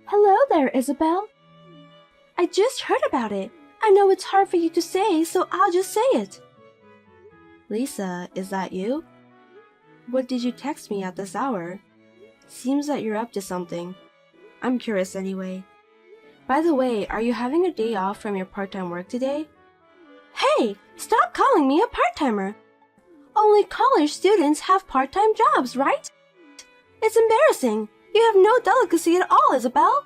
Hello there, Isabel. I just heard about it. I know it's hard for you to say, so I'll just say it. Lisa, is that you? What did you text me at this hour? Seems that you're up to something. I'm curious anyway. By the way, are you having a day off from your part-time work today? Hey, stop calling me a part-timer. Only college students have part-time jobs, right? It's embarrassing. You have no delicacy at all, Isabel.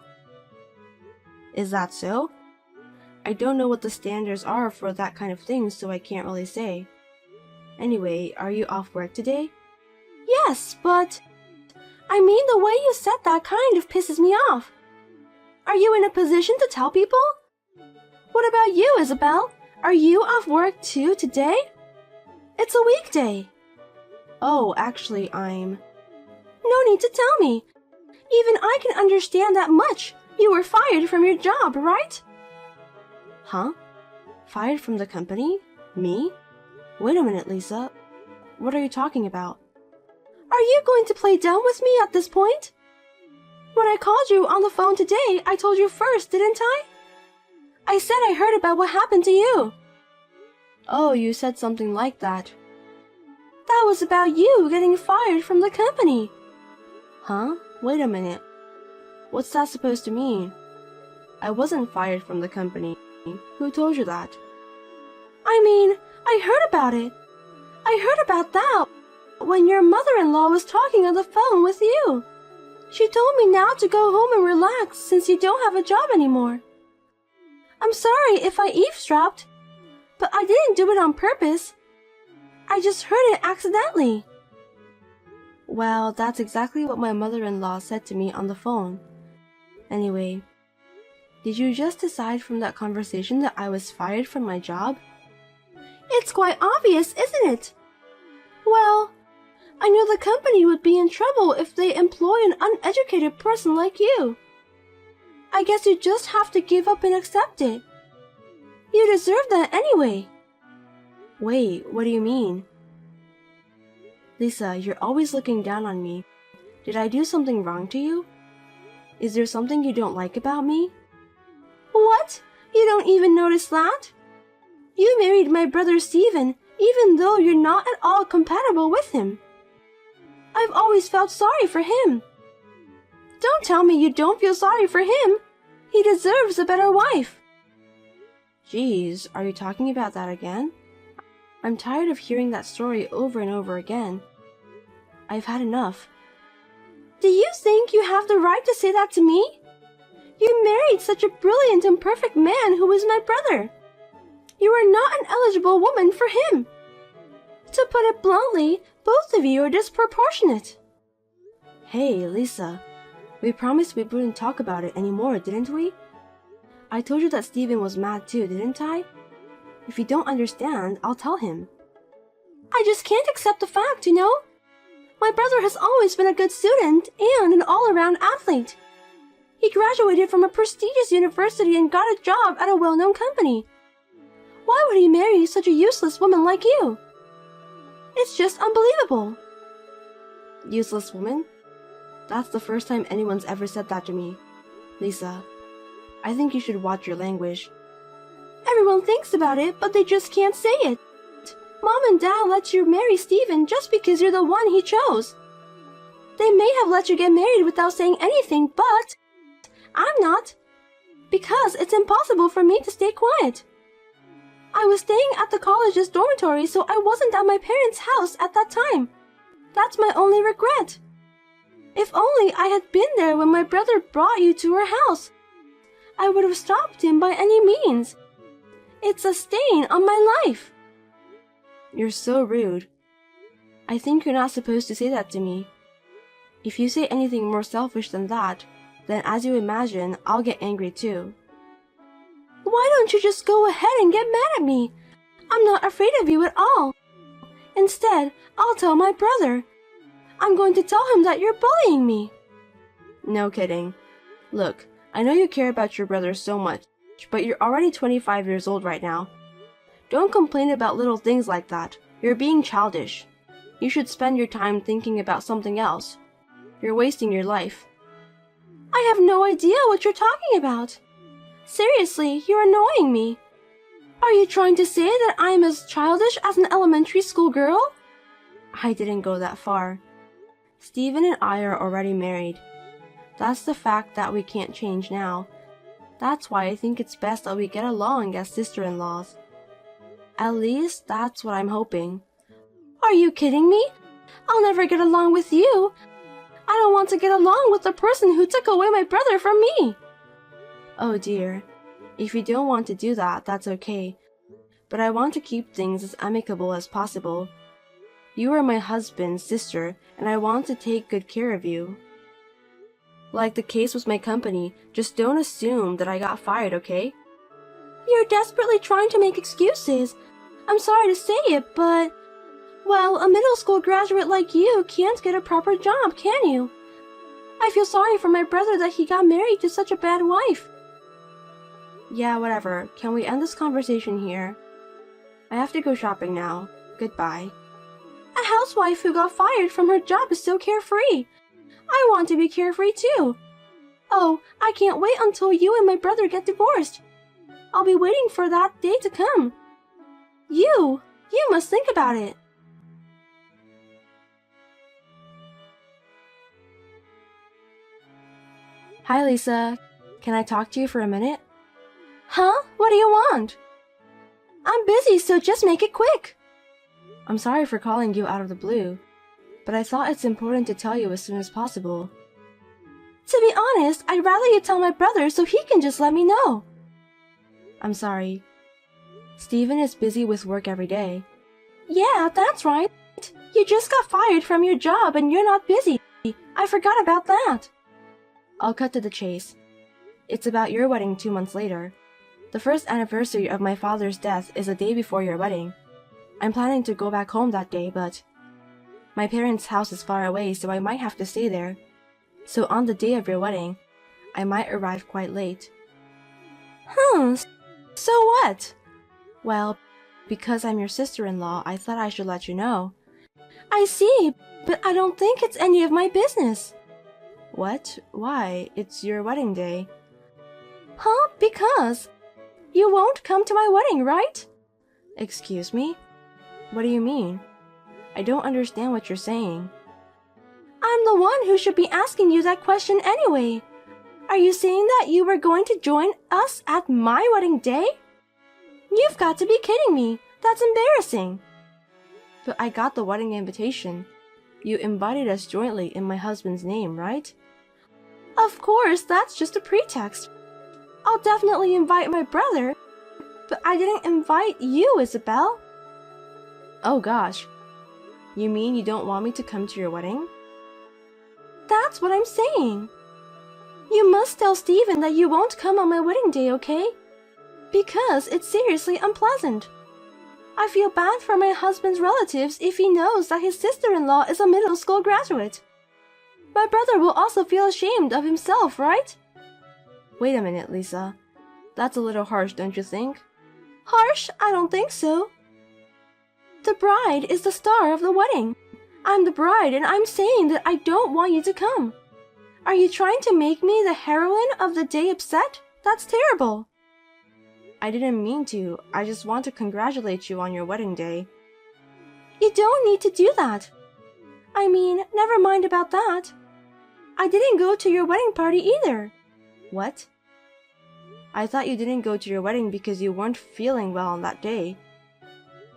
Is that so? I don't know what the standards are for that kind of thing, so I can't really say. Anyway, are you off work today? Yes, but... I mean, the way you said that kind of pisses me off. Are you in a position to tell people? What about you, Isabel? Are you off work too today? It's a weekday. Oh, actually, I'm... No need to tell me. Even I can understand that much. You were fired from your job, right? Huh? Fired from the company? Me? Wait a minute, Lisa. What are you talking about? Are you going to play dumb with me at this point? When I called you on the phone today, I told you first, didn't I? I said I heard about what happened to you. Oh, you said something like that. That was about you getting fired from the company. Huh? Wait a minute. What's that supposed to mean? I wasn't fired from the company. Who told you that? I mean, I heard about it. I heard about that when your mother-in-law was talking on the phone with you. She told me now to go home and relax since you don't have a job anymore. I'm sorry if I eavesdropped, but I didn't do it on purpose. I just heard it accidentally. Well, that's exactly what my mother-in-law said to me on the phone. Anyway, did you just decide from that conversation that I was fired from my job? It's quite obvious, isn't it? Well, I know the company would be in trouble if they employ an uneducated person like you. I guess you just have to give up and accept it. You deserve that anyway. Wait, what do you mean? Lisa, you're always looking down on me. Did I do something wrong to you? Is there something you don't like about me? What? You don't even notice that? You married my brother Stephen, even though you're not at all compatible with him. I've always felt sorry for him. Don't tell me you don't feel sorry for him. He deserves a better wife. Geez, are you talking about that again? I'm tired of hearing that story over and over again. I've had enough. Do you think you have the right to say that to me? You married such a brilliant and perfect man who is my brother. You are not an eligible woman for him. To put it bluntly, both of you are disproportionate. Hey, Lisa. We promised we wouldn't talk about it anymore, didn't we? I told you that Stephen was mad too, didn't I? If you don't understand, I'll tell him. I just can't accept the fact, you know? My brother has always been a good student and an all-around athlete. He graduated from a prestigious university and got a job at a well-known company. Why would he marry such a useless woman like you? It's just unbelievable. Useless woman? That's the first time anyone's ever said that to me. Lisa, I think you should watch your language. Everyone thinks about it, but they just can't say it. Mom and Dad let you marry Stephen just because you're the one he chose. They may have let you get married without saying anything, but I'm not. Because it's impossible for me to stay quiet. I was staying at the college's dormitory, so I wasn't at my parents' house at that time. That's my only regret. If only I had been there when my brother brought you to our house. I would have stopped him by any means. It's a stain on my life. You're so rude. I think you're not supposed to say that to me. If you say anything more selfish than that, then as you imagine, I'll get angry too. Why don't you just go ahead and get mad at me? I'm not afraid of you at all. Instead, I'll tell my brother. I'm going to tell him that you're bullying me. No kidding. Look, I know you care about your brother so much, but you're already 25 years old right now. Don't complain about little things like that. You're being childish. You should spend your time thinking about something else. You're wasting your life. I have no idea what you're talking about. Seriously, you're annoying me. Are you trying to say that I'm as childish as an elementary school girl? I didn't go that far. Steven and I are already married. That's the fact that we can't change now. That's why I think it's best that we get along as sister-in-laws. At least, that's what I'm hoping. Are you kidding me? I'll never get along with you. I don't want to get along with the person who took away my brother from me. Oh dear. If you don't want to do that, that's okay. But I want to keep things as amicable as possible. You are my husband's sister, and I want to take good care of you. Like the case with my company, just don't assume that I got fired, okay? You're desperately trying to make excuses. I'm sorry to say it, but... well, a middle school graduate like you can't get a proper job, can you? I feel sorry for my brother that he got married to such a bad wife. Yeah, whatever. Can we end this conversation here? I have to go shopping now. Goodbye. A housewife who got fired from her job is so carefree. I want to be carefree too. Oh, I can't wait until you and my brother get divorced. I'll be waiting for that day to come. You must think about it. Hi, Lisa. Can I talk to you for a minute? Huh? What do you want? I'm busy, so just make it quick. I'm sorry for calling you out of the blue, but I thought it's important to tell you as soon as possible. To be honest, I'd rather you tell my brother so he can just let me know. I'm sorry. Steven is busy with work every day. Yeah, that's right. You just got fired from your job and you're not busy. I forgot about that. I'll cut to the chase. It's about your wedding 2 months later. The first anniversary of my father's death is a day before your wedding. I'm planning to go back home that day, but my parents' house is far away, so I might have to stay there. So on the day of your wedding, I might arrive quite late. So what? Well, because I'm your sister-in-law, I thought I should let you know. I see, but I don't think it's any of my business. What? Why? It's your wedding day. Huh? Because? You won't come to my wedding, right? Excuse me? What do you mean? I don't understand what you're saying. I'm the one who should be asking you that question anyway. Are you saying that you were going to join us at my wedding day? You've got to be kidding me. That's embarrassing. But I got the wedding invitation. You invited us jointly in my husband's name, right? Of course, that's just a pretext. I'll definitely invite my brother, but I didn't invite you, Isabel. Oh gosh. You mean you don't want me to come to your wedding? That's what I'm saying. You must tell Steven that you won't come on my wedding day, okay? Because it's seriously unpleasant. I feel bad for my husband's relatives if he knows that his sister-in-law is a middle school graduate. My brother will also feel ashamed of himself, right? Wait a minute, Lisa. That's a little harsh, don't you think? Harsh? I don't think so. The bride is the star of the wedding. I'm the bride and I'm saying that I don't want you to come. Are you trying to make me the heroine of the day upset? That's terrible. I didn't mean to. I just want to congratulate you on your wedding day. You don't need to do that. I mean, never mind about that. I didn't go to your wedding party either. What? I thought you didn't go to your wedding because you weren't feeling well on that day.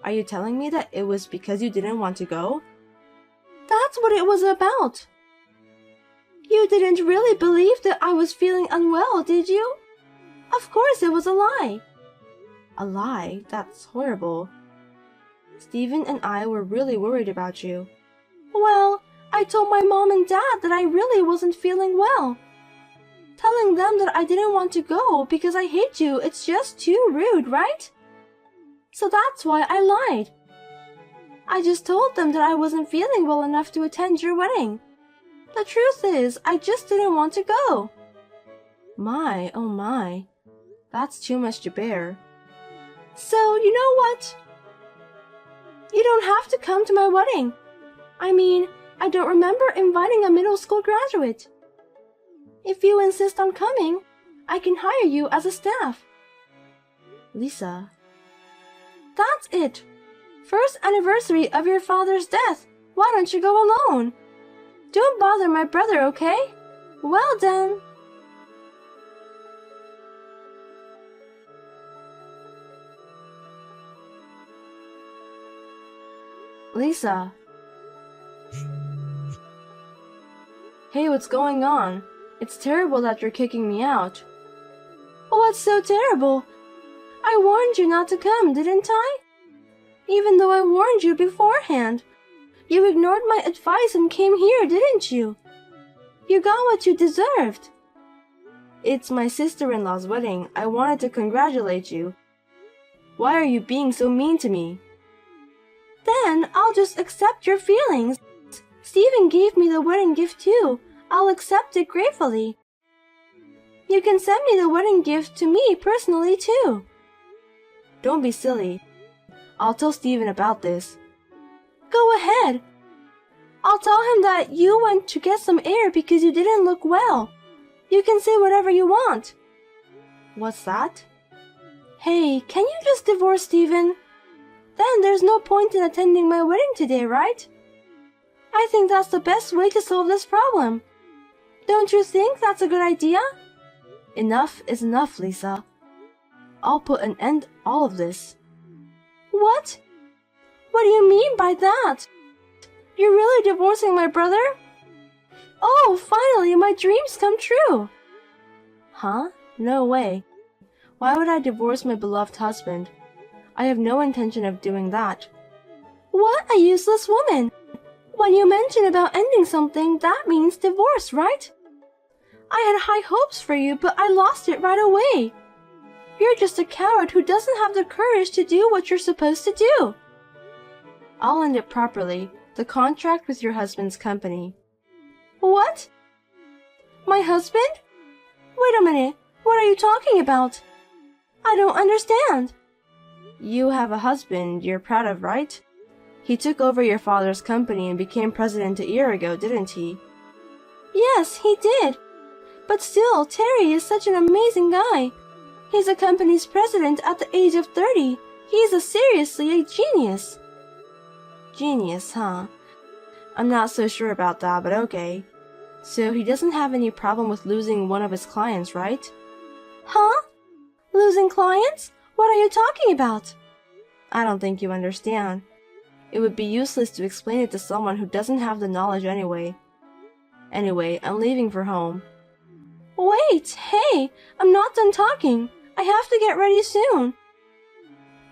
Are you telling me that it was because you didn't want to go? That's what it was about. You didn't really believe that I was feeling unwell, did you? Of course it was a lie. A lie? That's horrible. Steven and I were really worried about you. Well, I told my mom and dad that I really wasn't feeling well. Telling them that I didn't want to go because I hate you, it's just too rude, right? So that's why I lied. I just told them that I wasn't feeling well enough to attend your wedding. The truth is, I just didn't want to go. My, oh my. That's too much to bear. So, you know what? You don't have to come to my wedding. I mean, I don't remember inviting a middle school graduate. If you insist on coming, I can hire you as a staff. Lisa, That's it. First anniversary of your father's death. Why don't you go alone? Don't bother my brother, okay? Well then. Lisa. Hey, what's going on? It's terrible that you're kicking me out. What's so terrible? I warned you not to come, didn't I? Even though I warned you beforehand. You ignored my advice and came here, didn't you? You got what you deserved. It's my sister-in-law's wedding. I wanted to congratulate you. Why are you being so mean to me? Then I'll just accept your feelings. Stephen gave me the wedding gift too. I'll accept it gratefully. You can send me the wedding gift to me personally too. Don't be silly. I'll tell Stephen about this. Go ahead. I'll tell him that you went to get some air because you didn't look well. You can say whatever you want. What's that? Hey, can you just divorce Stephen? Then there's no point in attending my wedding today, right? I think that's the best way to solve this problem. Don't you think that's a good idea? Enough is enough, Lisa. I'll put an end to all of this. What? What do you mean by that? You're really divorcing my brother? Oh, finally, my dreams come true. Huh? No way. Why would I divorce my beloved husband? I have no intention of doing that. What a useless woman! When you mention about ending something, that means divorce, right? I had high hopes for you, but I lost it right away. You're just a coward who doesn't have the courage to do what you're supposed to do. I'll end it properly. The contract with your husband's company. What? My husband? Wait a minute. What are you talking about? I don't understand. You have a husband you're proud of, right? He took over your father's company and became president a year ago, didn't he? Yes, he did. But still, Terry is such an amazing guy. He's the company's president at the age of 30. He's seriously a genius. Genius, huh? I'm not so sure about that, but okay. So he doesn't have any problem with losing one of his clients, right? Huh? Losing clients? What are you talking about? I don't think you understand. It would be useless to explain it to someone who doesn't have the knowledge anyway. Anyway, I'm leaving for home. Wait, hey, I'm not done talking. I have to get ready soon.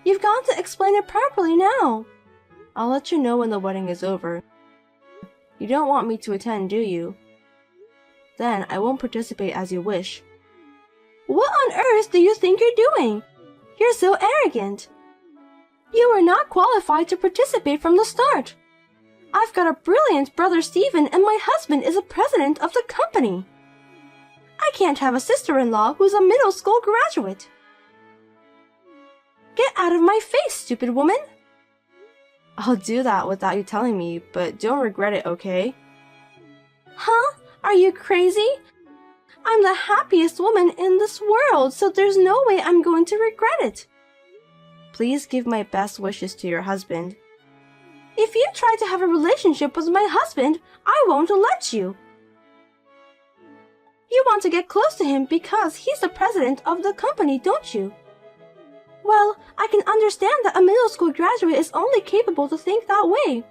You've got to explain it properly now. I'll let you know when the wedding is over. You don't want me to attend, do you? Then I won't participate as you wish. What on earth do you think you're doing? You're so arrogant. You were not qualified to participate from the start. I've got a brilliant brother Stephen and my husband is a president of the company. I can't have a sister-in-law who's a middle school graduate. Get out of my face, stupid woman! I'll do that without you telling me, but don't regret it, okay? Huh? Are you crazy? I'm the happiest woman in this world, so there's no way I'm going to regret it. Please give my best wishes to your husband. If you try to have a relationship with my husband, I won't let you. You want to get close to him because he's the president of the company, don't you? Well, I can understand that a middle school graduate is only capable to think that way.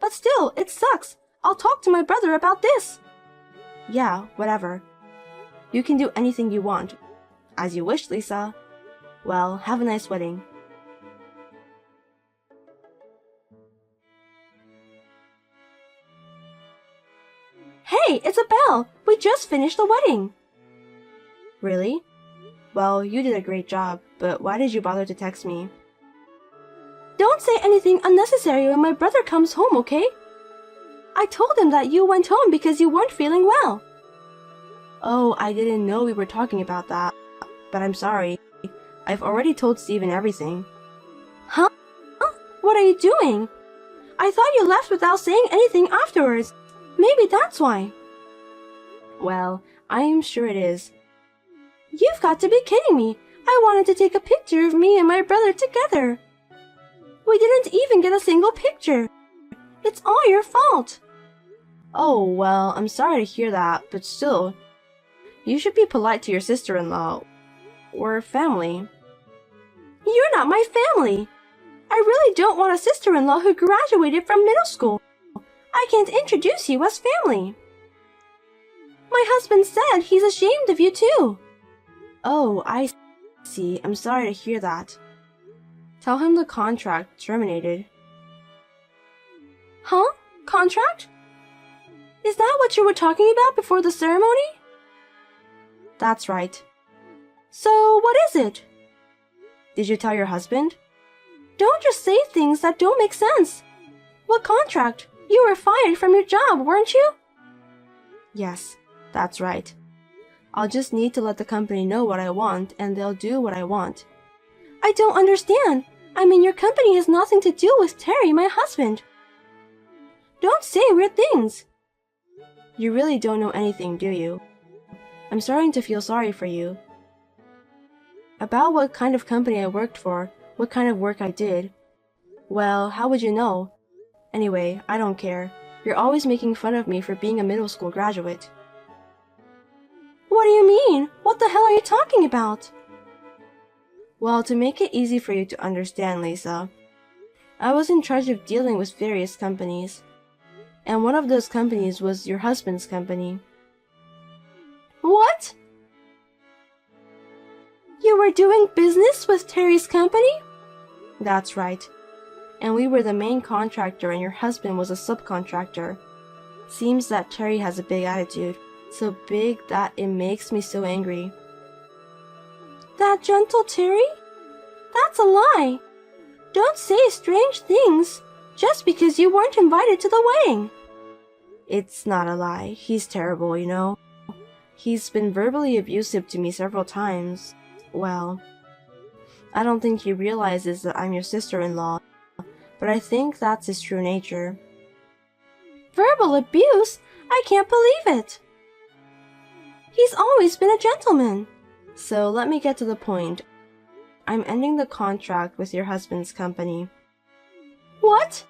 But still, it sucks. I'll talk to my brother about this. Yeah, whatever. You can do anything you want. As you wish, Lisa. Well, have a nice wedding. Hey, Isabel! We just finished the wedding. Really? Well, you did a great job, but why did you bother to text me? Don't say anything unnecessary when my brother comes home, okay? I told him that you went home because you weren't feeling well. Oh, I didn't know we were talking about that. But I'm sorry. I've already told Stephen everything. Huh? What are you doing? I thought you left without saying anything afterwards. Maybe that's why. Well, I am sure it is. You've got to be kidding me. I wanted to take a picture of me and my brother together. We didn't even get a single picture. It's all your fault. Oh, well, I'm sorry to hear that, but still, you should be polite to your sister-in-law. Or family. You're not my family. I really don't want a sister-in-law who graduated from middle school. I can't introduce you as family. My husband said he's ashamed of you too. Oh, I see. I'm sorry to hear that. Tell him the contract terminated. Huh? Contract? Is that what you were talking about before the ceremony? That's right. So, what is it? Did you tell your husband? Don't just say things that don't make sense. What contract? You were fired from your job, weren't you? Yes, that's right. I'll just need to let the company know what I want, and they'll do what I want. I don't understand. I mean, your company has nothing to do with Terry, my husband. Don't say weird things. You really don't know anything, do you? I'm starting to feel sorry for you. About what kind of company I worked for, what kind of work I did. Well, how would you know? Anyway, I don't care. You're always making fun of me for being a middle school graduate. What do you mean? What the hell are you talking about? Well, to make it easy for you to understand, Lisa, I was in charge of dealing with various companies. And one of those companies was your husband's company. What? You were doing business with Terry's company? That's right. And we were the main contractor and your husband was a subcontractor. Seems that Terry has a big attitude. So big that it makes me so angry. That gentle Terry? That's a lie. Don't say strange things just because you weren't invited to the wedding. It's not a lie. He's terrible, you know. He's been verbally abusive to me several times. Well, I don't think he realizes that I'm your sister-in-law, but I think that's his true nature. Verbal abuse? I can't believe it. He's always been a gentleman. So let me get to the point. I'm ending the contract with your husband's company. What?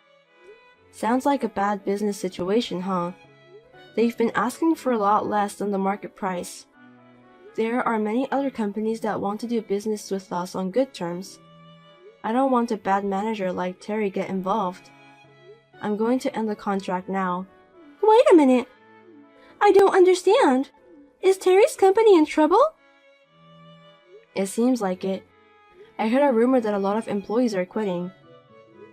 Sounds like a bad business situation, huh? They've been asking for a lot less than the market price. There are many other companies that want to do business with us on good terms. I don't want a bad manager like Terry get involved. I'm going to end the contract now. Wait a minute. I don't understand. Is Terry's company in trouble? It seems like it. I heard a rumor that a lot of employees are quitting.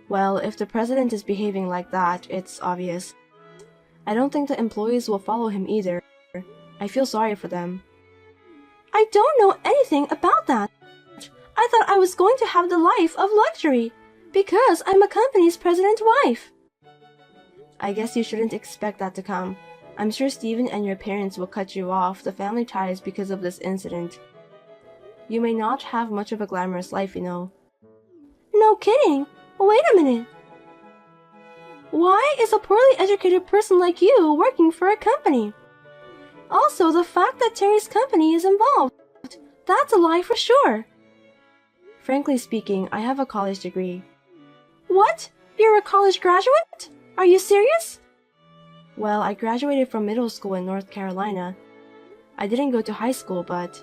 Well, if the president is behaving like that, it's obvious. I don't think the employees will follow him either. I feel sorry for them. I don't know anything about that. I thought I was going to have the life of luxury because I'm a company's president's wife. I guess you shouldn't expect that to come. I'm sure Stephen and your parents will cut you off the family ties because of this incident. You may not have much of a glamorous life, you know. No kidding. Wait a minute. Why is a poorly educated person like you working for a company? Also, the fact that Terry's company is involved, that's a lie for sure. Frankly speaking, I have a college degree. What? You're a college graduate? Are you serious? Well, I graduated from middle school in North Carolina. I didn't go to high school, but...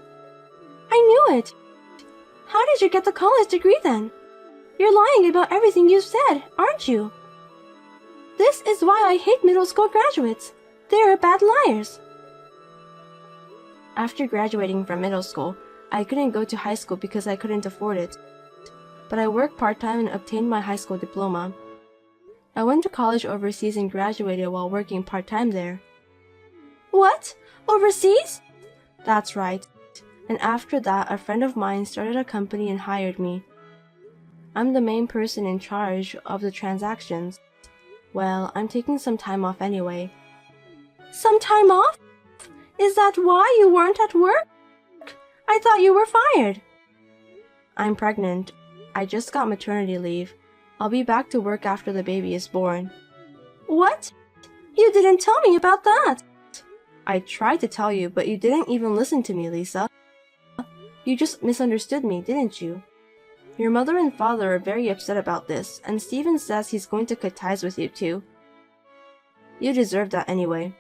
I knew it. How did you get the college degree then? You're lying about everything you've said, aren't you? This is why I hate middle school graduates. They're bad liars. After graduating from middle school, I couldn't go to high school because I couldn't afford it. But I worked part-time and obtained my high school diploma. I went to college overseas and graduated while working part-time there. What? Overseas? That's right. And after that, a friend of mine started a company and hired me. I'm the main person in charge of the transactions. Well, I'm taking some time off anyway. Some time off? Is that why you weren't at work? I thought you were fired. I'm pregnant. I just got maternity leave. I'll be back to work after the baby is born. What? You didn't tell me about that. I tried to tell you, but you didn't even listen to me, Lisa. You just misunderstood me, didn't you? Your mother and father are very upset about this, and Steven says he's going to cut ties with you too. You deserve that anyway.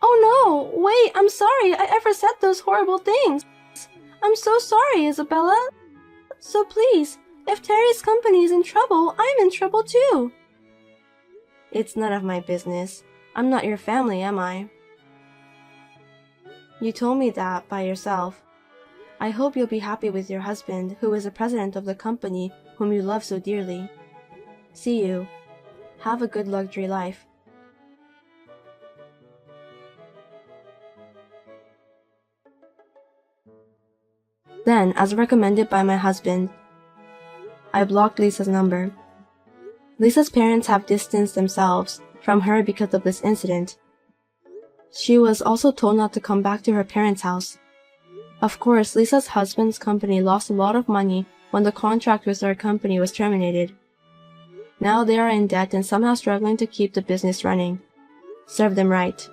Oh no! Wait, I'm sorry I ever said those horrible things. I'm so sorry, Isabella. So please, if Terry's company is in trouble, I'm in trouble too. It's none of my business. I'm not your family, am I? You told me that by yourself. I hope you'll be happy with your husband, who is the president of the company whom you love so dearly. See you. Have a good luxury life. Then, as recommended by my husband, I blocked Lisa's number. Lisa's parents have distanced themselves from her because of this incident. She was also told not to come back to her parents' house. Of course, Lisa's husband's company lost a lot of money when the contract with our company was terminated. Now they are in debt and somehow struggling to keep the business running. Serve them right.